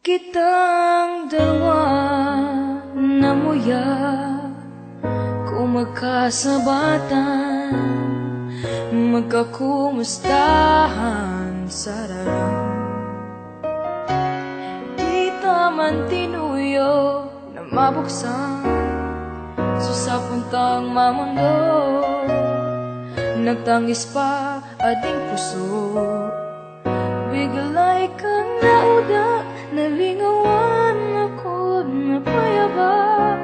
Kitang dalawa namuya kung magkasabatan, magkakumustahan sa raram. Di taman tinuyo na mabuksan sa puntang mamundo, nagtangis pa ading puso. Biglay kang nauda, nalingawan ako na payaba.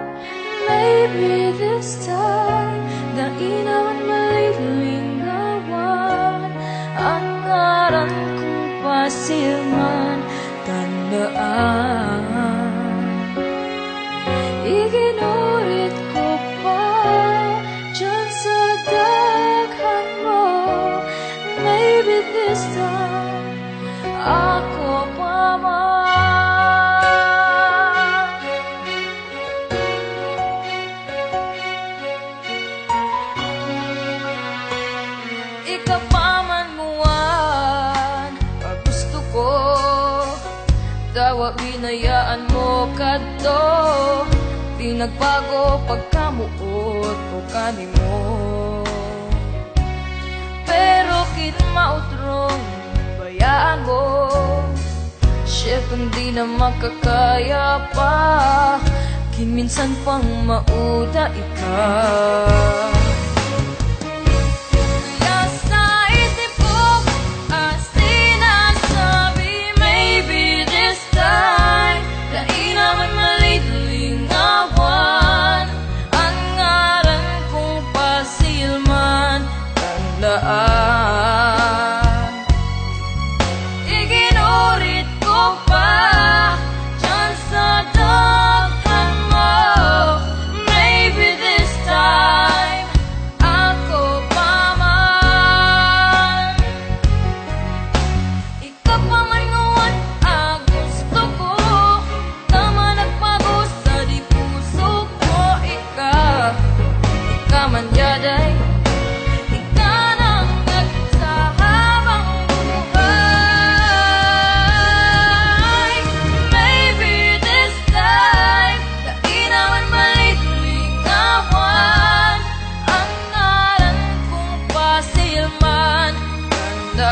Maybe this time, dainawan malilingawan. Ang ngaran kong pasilman, tandaan. Iginurit ko pa dyan sa daghan mo. Maybe this time, ako pa man. Ikaw pa man muwan, pag gusto ko dawa binayaan mo kadto. Di nagbago pagkamuot ko kanimo, pero kin mautrong bayaan mo. Chef, hindi na makakaya pa, kinminsan pang mauda ikaw. Iginurit ko pa dyan sa daghan mo. Maybe this time, ako pa man. Ikaw pa man ngawan, gusto ko tama nagbago sa di puso ko. Ika man yaday, the